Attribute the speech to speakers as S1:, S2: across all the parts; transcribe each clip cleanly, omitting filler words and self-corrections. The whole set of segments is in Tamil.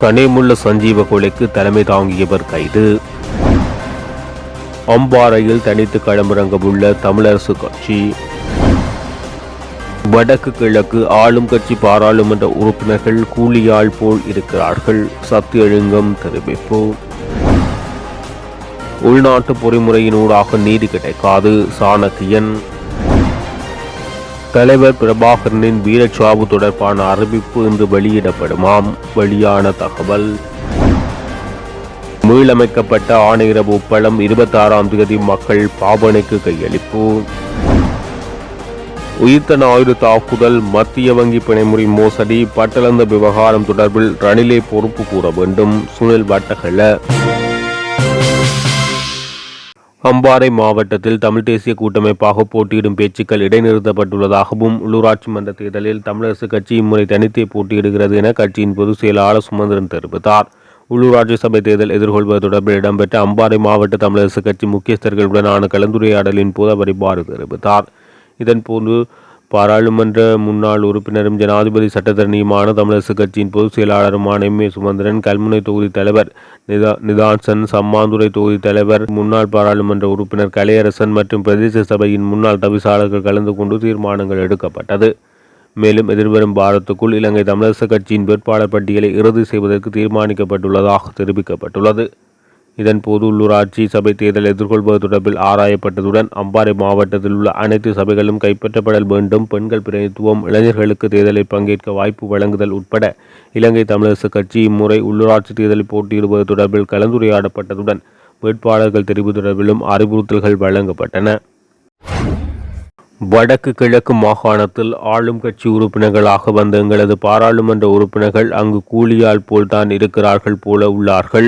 S1: கனிமுள்ள சஞ்சீவ கொலைக்கு தலைமை தாங்கியவர் கைது. அம்பாறையில் தனித்து களமிறங்கவுள்ள தமிழரசு கட்சி. வடக்கு கிழக்கு ஆளும் கட்சி பாராளுமன்ற உறுப்பினர்கள் கூலியாள் போல் இருக்கிறார்கள், சத்தியலிங்கம் தெரிவிப்பு. உள்நாட்டு பொறிமுறையினூடாக நீதி கிடைக்காது, சாணக்கியன். தலைவர் பிரபாகரனின் வீரச்சாவு தொடர்பான அறிவிப்பு இன்று வெளியிடப்படுமாம், வெளியான தகவல். மீளமைக்கப்பட்ட ஆணையரவு உப்பளம் 26ஆம் தேதி மக்கள் பாவனைக்கு கையளிப்பு. உயிர்த்த ஞாயிறு தாக்குதல், மத்திய வங்கி பிணைமுறை மோசடி, பட்டளந்த விவகாரம் தொடர்பில் ரணிலே பொறுப்பு கூற வேண்டும், சுனில் வட்டகல. அம்பாறை மாவட்டத்தில் தமிழ் தேசிய கூட்டமைப்பாக போட்டியிடும் பேச்சுக்கள் இடைநிறுத்தப்பட்டுள்ளதாகவும், உள்ளூராட்சி மன்ற தேர்தலில் தமிழரசு கட்சி இம்முறை தனித்தே போட்டியிடுகிறது என கட்சியின் பொதுச் செயலாளர் சுமந்திரன் தெரிவித்தார். உள்ளூராட்சி சபை தேர்தல் எதிர்கொள்வது தொடர்பில் இடம்பெற்ற அம்பாறை மாவட்ட தமிழரசு கட்சி முக்கியஸ்தர்களுடனான கலந்துரையாடலின் போது அவர் இவ்வாறு தெரிவித்தார். இதன்போது பாராளுமன்ற முன்னாள் உறுப்பினரும் ஜனாதிபதி சட்டத்தரணியுமான தமிழரசு கட்சியின் பொதுச் செயலாளருமான எம். ஏ. சுமந்திரன், கல்முனை தொகுதி தலைவர் நிதான்சன், சம்மாந்துறை தொகுதி தலைவர், முன்னாள் பாராளுமன்ற உறுப்பினர் கலையரசன் மற்றும் பிரதேச சபையின் முன்னாள் தவிசாளர்கள் கலந்து கொண்டு தீர்மானங்கள் எடுக்கப்பட்டது. மேலும் எதிர்வரும் வாரத்துக்குள் இலங்கை தமிழரசு கட்சியின் வேட்பாளர் பட்டியலை இறுதி செய்வதற்கு தீர்மானிக்கப்பட்டுள்ளதாக தெரிவிக்கப்பட்டுள்ளது. இதன்போது உள்ளூராட்சி சபை தேர்தல் எதிர்கொள்வது தொடர்பில் ஆராயப்பட்டதுடன், அம்பாறை மாவட்டத்தில் உள்ள அனைத்து சபைகளும் கைப்பற்றப்படல் வேண்டும், பெண்கள் பிரதிநிதித்துவம், இளைஞர்களுக்கு தேர்தலில் பங்கேற்க வாய்ப்பு வழங்குதல் உட்பட இலங்கை தமிழரசு கட்சி இம்முறை உள்ளூராட்சி தேர்தலில் போட்டியிடுவது தொடர்பில் கலந்துரையாடப்பட்டதுடன், வேட்பாளர்கள் தெரிவு தொடர்பிலும் அறிவுறுத்தல்கள் வழங்கப்பட்டன. வடக்கு கிழக்கு மாகாணத்தில் ஆளும் கட்சி உறுப்பினர்களாக வந்த எங்களது பாராளுமன்ற உறுப்பினர்கள் அங்கு கூலியால் போல்தான் இருக்கிறார்கள் போல உள்ளார்கள்,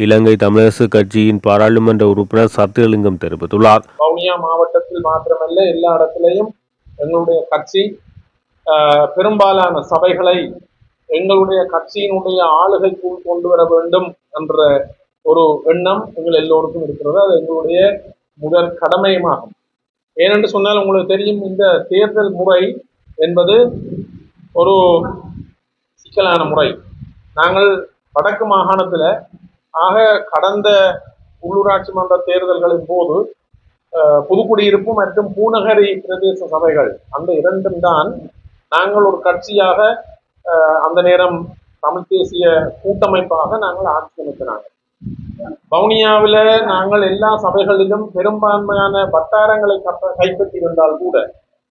S1: இலங்கை தமிழரசு கட்சியின் பாராளுமன்ற உறுப்பினர் சத்தியலிங்கம் தெரிவித்துள்ளார்.
S2: வவுனியா மாவட்டத்தில் மாத்திரமல்ல, எல்லா இடத்திலையும் எங்களுடைய கட்சி பெரும்பாலான சபைகளை எங்களுடைய கட்சியினுடைய ஆளுகைக்குள் கொண்டு வர வேண்டும் என்ற ஒரு எண்ணம் எங்கள் எல்லோருக்கும் இருக்கிறது. அது எங்களுடைய முதல் கடமையுமாகும். ஏனென்று சொன்னால் உங்களுக்கு தெரியும், இந்த தேர்தல் முறை என்பது ஒரு சிக்கலான முறை. நாங்கள் வடக்கு மாகாணத்தில் கடந்த உள்ளூராட்சி மன்ற தேர்தல்களின் போது புதுக்குடியிருப்பு மற்றும் பூநகரி பிரதேச சபைகள், அந்த இரண்டும் தான் நாங்கள் ஒரு கட்சியாக அந்த நேரம் தமிழ் தேசிய கூட்டமைப்பாக நாங்கள் ஆட்சி அமைத்தினாங்க. வவுனியாவில் நாங்கள் எல்லா சபைகளிலும் பெரும்பான்மையான வட்டாரங்களை கைப்பற்றியிருந்தால் கூட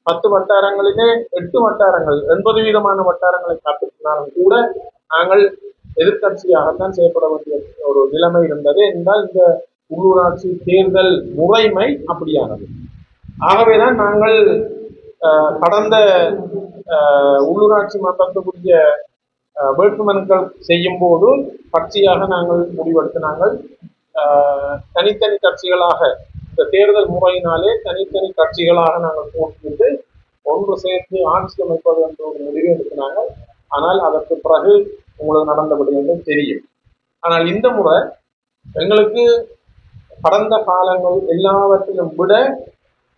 S2: 10 வட்டாரங்களிலே 8 வட்டாரங்கள் 80% வட்டாரங்களை கைப்பற்றினாலும் கூட நாங்கள் எதிர்கட்சியாகத்தான் செயல்பட வேண்டிய ஒரு நிலைமை இருந்தது. என்றால் இந்த உள்ளூராட்சி தேர்தல் முறைமை அப்படியானது. ஆகவேதான் நாங்கள் கடந்த உள்ளூராட்சி மன்றத்துக்குரிய வேட்புமனுக்கள் செய்யும் போது கட்சியாக நாங்கள் முடிவெடுத்து தனித்தனி கட்சிகளாக இந்த தேர்தல் முறையினாலே தனித்தனி கட்சிகளாக நாங்கள் போட்டியிட்டு ஒன்று சேர்த்து ஆட்சி அமைப்பது என்ற ஒரு முடிவு எடுத்தினாங்க. ஆனால் அதற்கு பிறகு உங்களுக்கு நடந்தபடி என்று தெரியும். ஆனால் இந்த முறை எங்களுக்கு கடந்த காலங்கள் எல்லாவற்றிலும் விட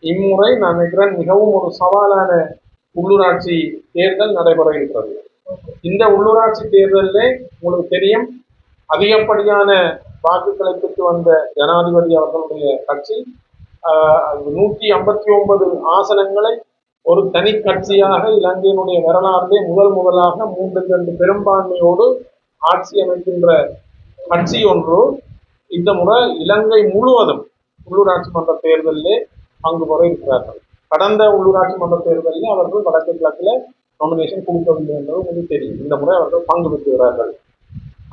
S2: இம்முறை நான் நினைக்கிறேன் மிகவும் ஒரு சவாலான உள்ளூராட்சி தேர்தல் நடைபெற இருக்கிறது. இந்த உள்ளூராட்சி தேர்தலில் உங்களுக்கு தெரியும், அதிகப்படியான வாக்குகளை பெற்று வந்த ஜனாதிபதி அவர்களுடைய கட்சி 159 ஆசனங்களை ஒரு தனி கட்சியாக இலங்கையினுடைய வரலாறுலே முதலாக 3-2 பெரும்பான்மையோடு ஆட்சி அமைக்கின்ற கட்சி ஒன்று இந்த முறை இலங்கை முழுவதும் உள்ளூராட்சி மன்ற தேர்தலிலே பங்கு பெற இருக்கிறார்கள். கடந்த உள்ளூராட்சி மன்ற தேர்தலில் அவர்கள் வடக்கு கிழக்கில் நாமினேஷன் கொடுக்கவில்லை என்பது உங்களுக்கு தெரியும். இந்த முறை அவர்கள் பங்கு பெற்றுகிறார்கள்.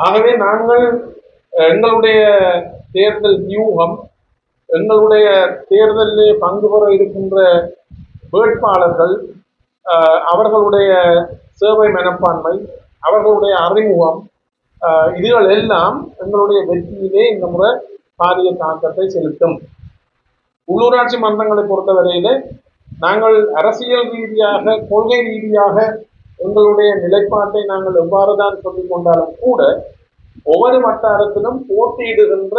S2: ஆகவே நாங்கள் எங்களுடைய தேர்தல் வியூகம், எங்களுடைய தேர்தலில் பங்கு பெற இருக்கின்ற வேட்பாளர்கள், அவர்களுடைய சேவை மனப்பான்மை, அவர்களுடைய அறிமுகம், இதுகள் எல்லாம் எங்களுடைய வெற்றியிலே இந்த முறை பாரிய தாக்கத்தை செலுத்தும். உள்ளூராட்சி மன்றங்களை பொறுத்தவரையிலே நாங்கள் அரசியல் ரீதியாக கொள்கை ரீதியாக எங்களுடைய நிலைப்பாட்டை நாங்கள் எவ்வாறு தான் சொல்லிக் கொண்டாலும் கூட ஒவ்வொரு வட்டாரத்திலும் போட்டியிடுகின்ற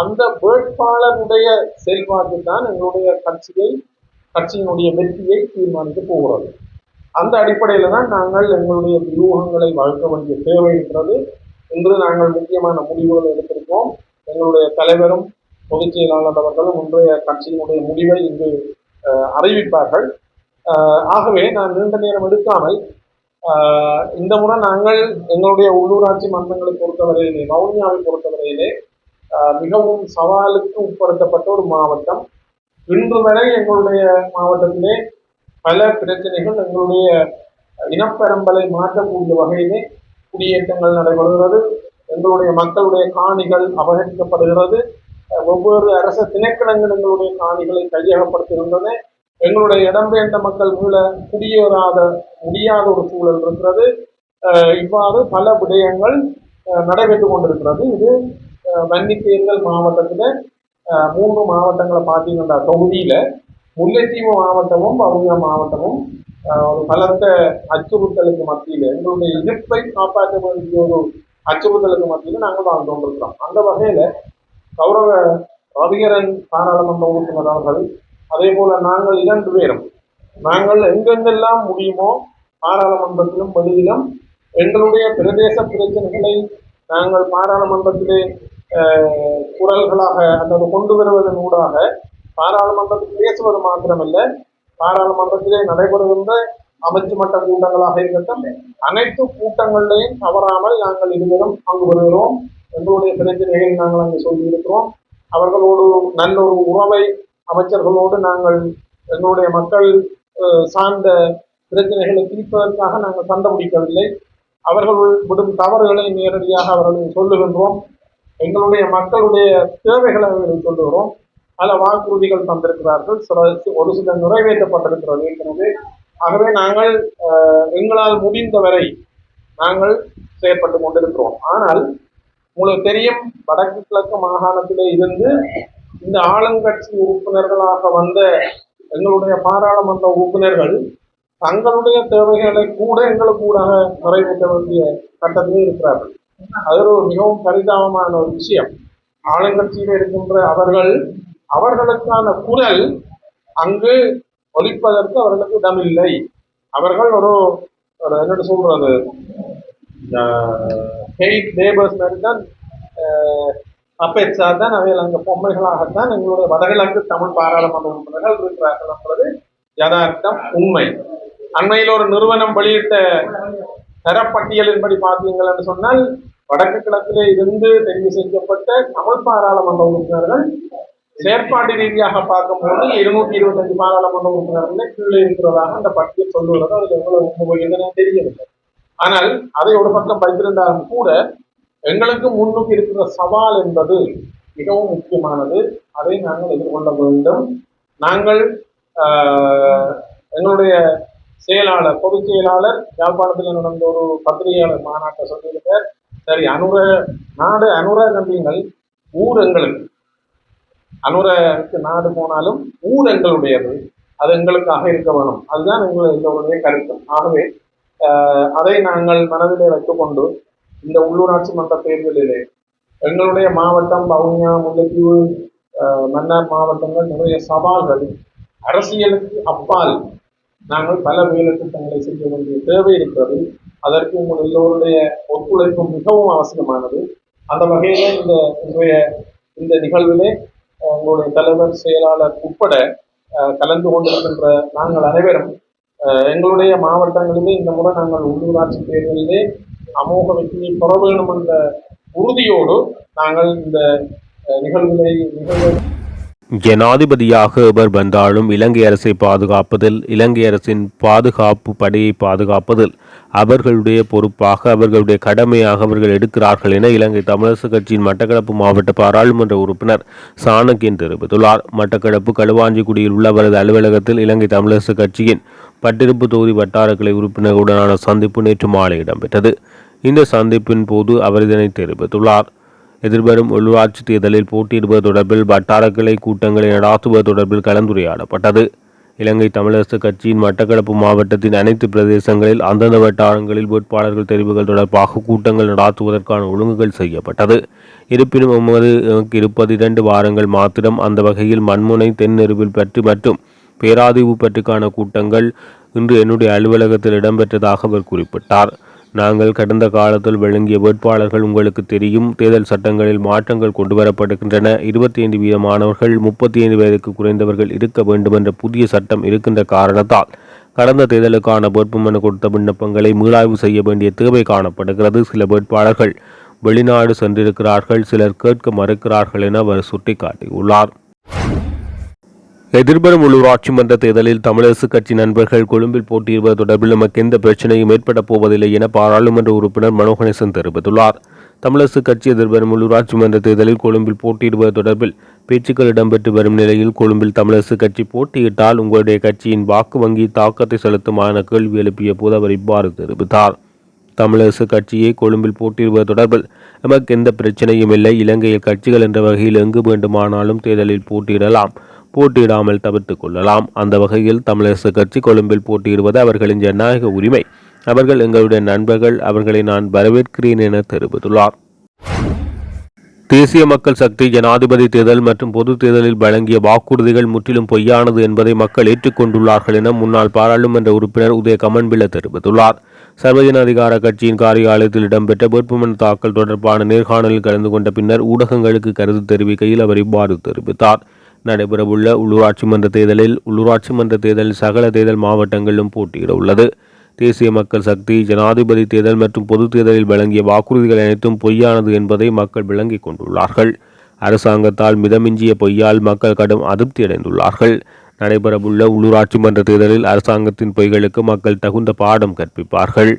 S2: அந்த வேட்பாளருடைய செயல்பாட்டு தான் எங்களுடைய கட்சியினுடைய வெற்றியை தீர்மானிக்க போகிறது. அந்த அடிப்படையில தான் நாங்கள் எங்களுடைய வியூகங்களை வளர்க்க வேண்டிய தேவை இருக்கிறது. இன்று நாங்கள் முக்கியமான முடிவுகள் எடுத்திருக்கோம். எங்களுடைய தலைவரும் பொதுச் செயலாளர் அவர்களும் இன்றைய கட்சியினுடைய முடிவை இங்கு அறிவிப்பார்கள். ஆகவே நான் நீண்ட நேரம் எடுக்காமல் இந்த முறை நாங்கள் எங்களுடைய உள்ளூராட்சி மன்றங்களை பொறுத்தவரையிலே, வவுனியாவை பொறுத்தவரையிலே மிகவும் சவாலுக்கு உட்படுத்தப்பட்ட ஒரு மாவட்டம். இன்று வரை எங்களுடைய மாவட்டத்திலே பல பிரச்சனைகள், எங்களுடைய இனப்பெரம்பலை மாற்றக்கூடிய வகையிலே குடியேற்றங்கள் நடைபெறுகிறது. எங்களுடைய மக்களுடைய காணிகள் அபகரிக்கப்படுகிறது. ஒவ்வொரு அரச திணைக்களங்கள் எங்களுடைய காணிகளை கையகப்படுத்துகின்றன. எங்களுடைய இடம்பெயர்ந்த மக்கள் மீள குடியேறாத முடியாத ஒரு சூழல் இருக்கிறது. இவ்வாறு பல விடயங்கள் நடைபெற்றுக் கொண்டிருக்கிறது. இது வன்னி தேர்தல் மாவட்டத்தில் 3 மாவட்டங்களை பார்த்தீங்கன்னா தொகுதியில முல்லைத்தீவு மாவட்டமும் வவுனியா மாவட்டமும் ஒரு பலத்த அச்சுறுத்தலுக்கு மத்தியில், எங்களுடைய இணைப்பை காப்பாற்ற வேண்டிய ஒரு அச்சுறுத்தலுக்கு மத்தியில் நாங்கள் வாழ்ந்து கொண்டிருக்கிறோம். அந்த வகையில கௌரவ ரவிகரன் பாராளுமன்ற உறுப்பினர் அவர்கள், அதே போல நாங்கள் 2 பேரும் நாங்கள் எங்கெங்கெல்லாம் முடியுமோ பாராளுமன்றத்திலும் வெளியிலும் எங்களுடைய பிரதேச பிரச்சனைகளை நாங்கள் பாராளுமன்றத்திலே குரல்களாக அல்லது கொண்டு வருவதன் ஊடாக பாராளுமன்றத்தில் பேசுவது மாத்திரமல்ல, பாராளுமன்றத்திலே நடைபெறுகின்ற அமைச்சு மட்ட கூட்டங்களாக இருக்கட்டும், அனைத்து கூட்டங்களிலையும் தவறாமல் நாங்கள் இருவரும் அங்கு வருகிறோம். எங்களுடைய பிரச்சனைகளை நாங்கள் அங்கு சொல்லியிருக்கிறோம். அவர்களோடு நல்ல ஒரு உறவை அமைச்சர்களோடு நாங்கள் எங்களுடைய மக்கள் சார்ந்த பிரச்சனைகளை தீர்ப்பதற்காக நாங்கள் கண்டுபிடிக்கவில்லை. அவர்கள் விடும் தவறுகளை நேரடியாக அவர்களுக்கு சொல்லுகின்றோம். எங்களுடைய மக்களுடைய தேவைகளை அவர்கள் சொல்லுகிறோம். பல வாக்குறுதிகள் தந்திருக்கிறார்கள், ஒரு சில நிறைவேற்றப்பட்டிருக்கிறது ஏற்கனவே. ஆகவே நாங்கள் எங்களால் முடிந்தவரை நாங்கள் செயற்பட்டு கொண்டிருக்கிறோம். ஆனால் உங்களுக்கு தெரியும், வடக்கு கிழக்கு மாகாணத்திலே இருந்து இந்த ஆளுங்கட்சி உறுப்பினர்களாக வந்த எங்களுடைய பாராளுமன்ற உறுப்பினர்கள் தங்களுடைய தேவைகளை கூட எங்களுக்கு கூட நிறைவேற்ற வேண்டிய கட்டத்திலே இருக்கிறார்கள். அது ஒரு மிகவும் பரிதாபமான ஒரு விஷயம். ஆளுங்கட்சியில் இருக்கின்ற அவர்களுக்கான குரல் அங்கு ஒலிப்பதற்கு அவர்களுக்கு இடமில்லை. அவர்கள் ஒரு என்ன சொல்றது, லேபர்ஸ் மாதிரி தான், அப்பேட்சா தான், அவைகள் அங்கே பொம்மைகளாகத்தான் எங்களுடைய வடகிழக்கு தமிழ் பாராளுமன்ற உறுப்பினர்கள் இருக்கிறார்கள் என்பது யதார்த்தம், உண்மை. அண்மையில் ஒரு நிறுவனம் வெளியிட்ட தரப்பட்டியலின்படி பார்த்தீங்கள் என்று சொன்னால், வடக்கு கிழக்கிலே இருந்து தெரிவு செய்யப்பட்ட தமிழ் பாராளுமன்ற உறுப்பினர்கள் செயற்பாட்டு ரீதியாக பார்க்கும்போது 225 பாராளுமன்ற உறுப்பினர்களே கீழே இருக்கிறதாக அந்த பட்டியல் சொல்லுகிறது. அதில் எவ்வளவு உண்மை என்னன்னு தெரியவில்லை. ஆனால் அதை ஒரு பக்கம் வைத்திருந்தாலும் கூட எங்களுக்கு முன்னுக்கு இருக்கிற சவால் என்பது மிகவும் முக்கியமானது. அதை நாங்கள் எதிர்கொள்ள வேண்டும். நாங்கள் எங்களுடைய செயலாளர், பொதுச் செயலாளர் யாழ்ப்பாணத்தில் நடந்த ஒரு பத்திரிகையாளர் மாநாட்டை சொல்லியிருக்கார். சரி, அனுர கண்டிங்கள், ஊர் எங்களுக்கு, அனுரக்கு நாடு போனாலும் ஊர் எங்களுடையது, அது எங்களுக்காக இருக்க வேணும். அதுதான் எங்களுடைய கருத்து. ஆகவே அதை நாங்கள் மனதிலே வைத்துக்கொண்டு இந்த உள்ளூராட்சி மன்ற தேர்தலிலே எங்களுடைய மாவட்டம் வவுனியா, முல்லைத்தீவு, மன்னார் மாவட்டங்கள் நிறைய சவால்கள், அரசியலுக்கு அப்பால் நாங்கள் பல வேலை திட்டங்களை செய்ய வேண்டிய தேவை இருக்கிறது. அதற்கு உங்கள் எல்லோருடைய ஒத்துழைப்பு மிகவும் அவசியமானது. அந்த வகையில இந்த நிகழ்விலே உங்களுடைய தலைவர், செயலாளர் உட்பட கலந்து கொண்டிருக்கின்ற நாங்கள் அனைவரும் எங்களுடைய மாவட்டங்களிலே இந்த முறை நாங்கள் உள்ளூராட்சி தேர்தலிலே அமோக வெற்றியை பெற வேண்டும் என்ற உறுதியோடு நாங்கள் இந்த நிகழ்வை
S1: ஜனாதிபதியாக எவர் வந்தாலும் இலங்கை அரசை பாதுகாப்பதில், இலங்கை அரசின் பாதுகாப்பு படையை பாதுகாப்பதில் அவர்களுடைய பொறுப்பாக, அவர்களுடைய கடமையாக அவர்கள் எடுக்கிறார்கள் என இலங்கை தமிழரசு கட்சியின் மட்டக்களப்பு மாவட்ட பாராளுமன்ற உறுப்பினர் சாணக்கியன் தெரிவித்துள்ளார். மட்டக்களப்பு களுவாஞ்சிக்குடியில் உள்ள அவரது அலுவலகத்தில் இலங்கை தமிழரசு கட்சியின் பட்டிருப்பு தொகுதி வட்டார கிளை உறுப்பினர்களுடனான சந்திப்பு நேற்று மாலை இடம்பெற்றது. இந்த சந்திப்பின் போது அவர் இதனை தெரிவித்துள்ளார். எதிர்வரும் உள்ளூராட்சி தேர்தலில் போட்டியிடுவது தொடர்பில் வட்டார கிளை கூட்டங்களை நடாத்துவது தொடர்பில் கலந்துரையாடப்பட்டது. இலங்கை தமிழரசு கட்சியின் மட்டக்களப்பு மாவட்டத்தின் அனைத்து பிரதேசங்களில் அந்தந்த வட்டாரங்களில் வேட்பாளர்கள் தெரிவுகள் தொடர்பாக கூட்டங்கள் நடாத்துவதற்கான ஒழுங்குகள் செய்யப்பட்டது. இருப்பினும் இருப்பது 2 வாரங்கள் மாத்திரம். அந்த வகையில் மண்முனை, தென்னெருவில் பற்றி மற்றும் பேராதீவு பற்றிக்கான கூட்டங்கள் இன்று என்னுடைய அலுவலகத்தில் இடம்பெற்றதாக அவர் குறிப்பிட்டார். நாங்கள் கடந்த காலத்தில் வழங்கிய வேட்பாளர்கள் உங்களுக்கு தெரியும். தேர்தல் சட்டங்களில் மாற்றங்கள் கொண்டுவரப்படுகின்றன. 25% மாணவர்கள் 35 வயதுக்கு குறைந்தவர்கள் இருக்க வேண்டும் என்ற புதிய சட்டம் இருக்கின்ற காரணத்தால் கடந்த தேர்தலுக்கான வேட்புமனு கொடுத்த விண்ணப்பங்களை மீளாய்வு செய்ய வேண்டிய தேவை காணப்படுகிறது. சில வேட்பாளர்கள் வெளிநாடு சென்றிருக்கிறார்கள், சிலர் கேட்க மறுக்கிறார்கள் என அவர் சுட்டிக்காட்டியுள்ளார். எதிர்வரும் உள்ளூராட்சி மன்ற தேர்தலில் தமிழரசு கட்சி நண்பர்கள் கொழும்பில் போட்டியிடுவது தொடர்பில் நமக்கு எந்த பிரச்சனையும் ஏற்பட போவதில்லை என பாராளுமன்ற உறுப்பினர் மனோ கணேசன் தெரிவித்துள்ளார். தமிழரசு கட்சி எதிர்வரும் உள்ளூராட்சி மன்ற தேர்தலில் கொழும்பில் போட்டியிடுவது தொடர்பில் பேச்சுக்கள் இடம்பெற்று வரும் நிலையில் கொழும்பில் தமிழரசு கட்சி போட்டியிட்டால் உங்களுடைய கட்சியின் வாக்கு வங்கி தாக்கத்தை செலுத்துமான கேள்வி எழுப்பிய போது அவர் இவ்வாறு தெரிவித்தார். தமிழரசு கட்சியை கொழும்பில் போட்டியிடுவது தொடர்பில் நமக்கு எந்த பிரச்சனையும் இல்லை. இலங்கையில் கட்சிகள் என்ற வகையில் எங்கு வேண்டுமானாலும் தேர்தலில் போட்டியிடலாம், போட்டியிடாமல் தவிர்த்து கொள்ளலாம். அந்த வகையில் தமிழரசு கட்சி கொழும்பில் போட்டியிடுவது அவர்களின் ஜனநாயக உரிமை. அவர்கள் எங்களுடைய நண்பர்கள், அவர்களை நான் வரவேற்கிறேன் என தெரிவித்துள்ளார். தேசிய மக்கள் சக்தி ஜனாதிபதி தேர்தல் மற்றும் பொது தேர்தலில் வழங்கிய வாக்குறுதிகள் முற்றிலும் பொய்யானது என்பதை மக்கள் ஏற்றுக்கொண்டுள்ளார்கள் என முன்னாள் பாராளுமன்ற உறுப்பினர் உதய கமன்பில தெரிவித்துள்ளார். சர்வஜன அதிகார கட்சியின் காரியாலயத்தில் இடம்பெற்ற வேட்புமனு தாக்கல் தொடர்பான நேர்காணலில் கலந்து கொண்ட பின்னர் ஊடகங்களுக்கு கருத்து தெரிவிக்கையில் அவர் இவ்வாறு தெரிவித்தார். நடைபெறவுள்ள உள்ளூராட்சி மன்ற தேர்தலில் சகல தேர்தல் மாவட்டங்களிலும் போட்டியிட உள்ளது. தேசிய மக்கள் சக்தி ஜனாதிபதி தேர்தல் மற்றும் பொது தேர்தலில் வழங்கிய வாக்குறுதிகள் அனைத்தும் பொய்யானது என்பதை மக்கள் விளங்கிக் கொண்டுள்ளார்கள். அரசாங்கத்தால் மிதமிஞ்சிய பொய்யால் மக்கள் கடும் அதிருப்தி அடைந்துள்ளார்கள். நடைபெறவுள்ள உள்ளூராட்சி மன்ற தேர்தலில் அரசாங்கத்தின் பொய்களுக்கு மக்கள் தகுந்த பாடம் கற்பிப்பார்கள்.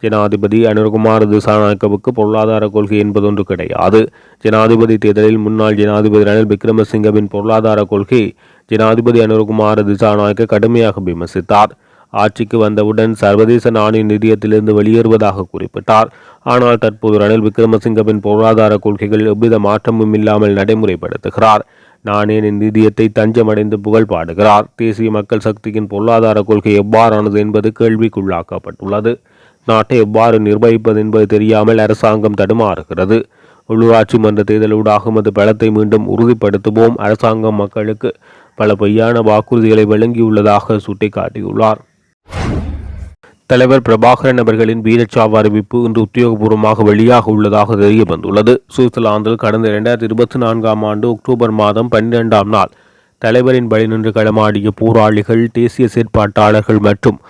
S1: ஜனாதிபதி அனுரகுமார திசாநாயக்கவுக்கு பொருளாதார கொள்கை என்பதொன்று கிடையாது. ஜனாதிபதி தேர்தலில் முன்னாள் ஜனாதிபதி ரணில் விக்ரமசிங்கவின் பொருளாதார கொள்கை ஜனாதிபதி அனுரகுமார திசாநாயக்க கடுமையாக விமர்சித்தார். ஆட்சிக்கு வந்தவுடன் சர்வதேச நாணய நிதியத்திலிருந்து வெளியேறுவதாக குறிப்பிட்டார். ஆனால் தற்போது ரணில் விக்ரமசிங்கவின் பொருளாதார கொள்கைகள் எவ்வித மாற்றமும் இல்லாமல் நடைமுறைப்படுத்துகிறார். நாணய நிதியத்தை தஞ்சமடைந்து புகழ் பாடுகிறார். தேசிய மக்கள் சக்தியின் பொருளாதார கொள்கை எவ்வாறானது என்பது கேள்விக்குள்ளாக்கப்பட்டுள்ளது. நாட்டை எவ்வாறு நிர்வகிப்பது என்பது தெரியாமல் அரசாங்கம் தடுமாறுகிறது. உள்ளூராட்சி மன்ற தேர்தலூடாக அது பலத்தை மீண்டும் உறுதிப்படுத்துவோம். அரசாங்கம் மக்களுக்கு பல பொய்யான வாக்குறுதிகளை வழங்கியுள்ளதாக சுட்டிக்காட்டியுள்ளார். தலைவர் பிரபாகரன் அவர்களின் வீரச்சாவு அறிவிப்பு இன்று உத்தியோகபூர்வமாக வெளியாக உள்ளதாக தெரிய வந்துள்ளது. சுவிட்சர்லாந்தில் கடந்த 2024 ஆண்டு அக்டோபர் மாதம் 12ஆம் நாள் தலைவரின் வழி நின்று களமாடிய போராளிகள், தேசிய செயற்பாட்டாளர்கள் மற்றும்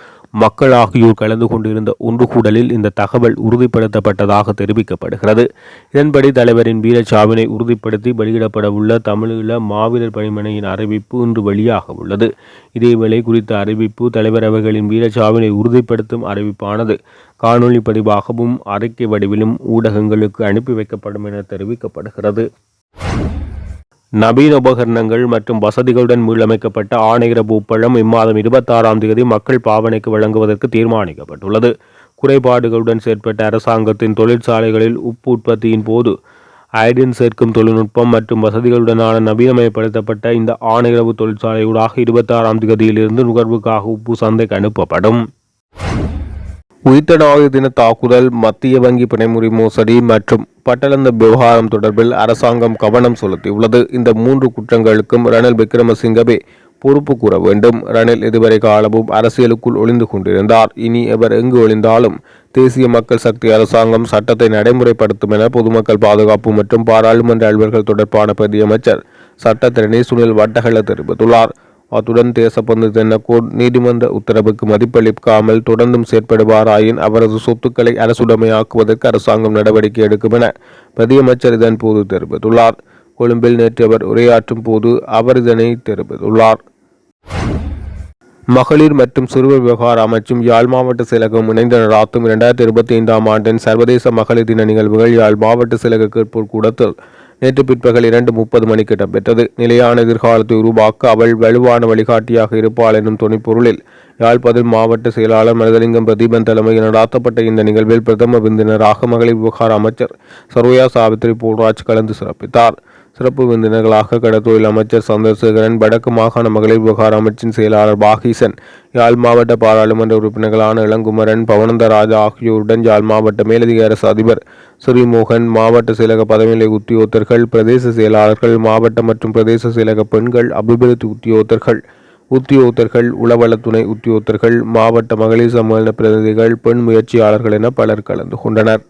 S1: மக்கள் ஆகியோர் கலந்து கொண்டிருந்த ஒன்றுகூடலில் இந்த தகவல் உறுதிப்படுத்தப்பட்டதாக தெரிவிக்கப்படுகிறது. இதன்படி தலைவரின் வீரச்சாவினை உறுதிப்படுத்தி வெளியிடப்படவுள்ள தமிழீழ மாவீரர் பணிமனையின் அறிவிப்பு இன்று வெளியாக உள்ளது. இதேவேளை குறித்த அறிவிப்பு தலைவர் அவர்களின் வீரச்சாவினை உறுதிப்படுத்தும் அறிவிப்பானது காணொலி பதிவாகவும் அறிக்கை வடிவிலும் ஊடகங்களுக்கு அனுப்பி வைக்கப்படும் என தெரிவிக்கப்படுகிறது. நவீன உபகரணங்கள் மற்றும் வசதிகளுடன் மீளமைக்கப்பட்ட ஆணையர பூப்பழம் இம்மாதம் 26ஆம் தேதி மக்கள் பாவனைக்கு வழங்குவதற்கு தீர்மானிக்கப்பட்டுள்ளது. குறைபாடுகளுடன் செயற்பட்ட அரசாங்கத்தின் தொழிற்சாலைகளில் உப்பு உற்பத்தியின் போது ஐடின் சேர்க்கும் தொழில்நுட்பம் மற்றும் வசதிகளுடனான நவீனமயப்படுத்தப்பட்ட இந்த ஆணையரவு தொழிற்சாலையூடாக 26ஆம் தேதியிலிருந்து நுகர்வுக்காக உப்பு சந்தைக்கு அனுப்பப்படும். உயிர்த்த தின தாக்குதல், மத்திய வங்கி பிணைமுறை மோசடி மற்றும் பட்டளந்த விவகாரம் தொடர்பில் அரசாங்கம் கவனம் செலுத்தியுள்ளது. இந்த 3 குற்றங்களுக்கும் ரணில் விக்ரமசிங்கவே பொறுப்பு கூற வேண்டும். ரணில் இதுவரை காலமும் அரசியலுக்குள் ஒளிந்து கொண்டிருந்தார். இனி அவர் எங்கு ஒளிந்தாலும் தேசிய மக்கள் சக்தி அரசாங்கம் சட்டத்தை நடைமுறைப்படுத்தும் என பொதுமக்கள் பாதுகாப்பு மற்றும் பாராளுமன்ற அலுவல்கள் தொடர்பான பிரதி அமைச்சர் சட்டத்திரணி சுனில் வட்டகல தெரிவித்துள்ளார். அத்துடன் தேசப்பந்து தென்னக்கோட் நீதிமன்ற உத்தரவுக்கு மதிப்பளிக்காமல் தொடர்ந்தும் செயற்படுவாராயின் அவரது சொத்துக்களை அரசுடைமையாக்குவதற்கு அரசாங்கம் நடவடிக்கை எடுக்கும் என பிரதியமைச்சர் இதன்போது தெரிவித்துள்ளார். கொழும்பில் நேற்று அவர் உரையாற்றும் போது அவர் இதனை தெரிவித்துள்ளார். மகளிர் மற்றும் சிறுவர் விவகார அமைச்சும் யாழ் மாவட்ட செயலகம் இணைந்து நடாத்தும் 2025ஆம் ஆண்டின் சர்வதேச மகளிர் தின நிகழ்வுகள் யாழ் மாவட்ட செயலக கேட்போர் கூடத்தில் நேற்று பிற்பகல் 2:30 மணிக்கு இடம்பெற்றது. நிலையான எதிர்காலத்தை உருவாக்க அவள் வலுவான வழிகாட்டியாக இருப்பாள் எனும் துணைப்பொருளில் யாழ்ப்பாணம் மாவட்ட செயலாளர் மருதலிங்கம் பிரதீபன் தலைமையில் நடாத்தப்பட்ட இந்த நிகழ்வில் பிரதம விருந்தினராக மகளிர் விவகார அமைச்சர் சரோயா சாவித்ரி போல்ராஜ் கலந்து சிறப்பித்தார். சிறப்பு விருந்தினர்களாக கடத்தொழில் அமைச்சர் சந்திரசேகரன், வடக்கு மாகாண மகளிர் விவகார அமைச்சின் செயலாளர் பாகீசன், யாழ் மாவட்ட பாராளுமன்ற உறுப்பினர்களான இளங்குமரன், பவனந்தராஜா ஆகியோருடன் யாழ் மாவட்ட மேலதிக அரசு அதிபர் ஸ்ரீமோகன், மாவட்ட செயலக பதவிநிலை உத்தியோகத்தர்கள், பிரதேச செயலாளர்கள், மாவட்ட மற்றும் பிரதேச செயலக பெண்கள் அபிவிருத்தி உத்தியோகத்தர்கள் உத்தியோகத்தர்கள், உளவளத்துணை உத்தியோகத்தர்கள், மாவட்ட மகளிர் சம்மேளன பிரதிநிதிகள், பெண் முயற்சியாளர்கள் என பலர் கலந்து கொண்டனர்.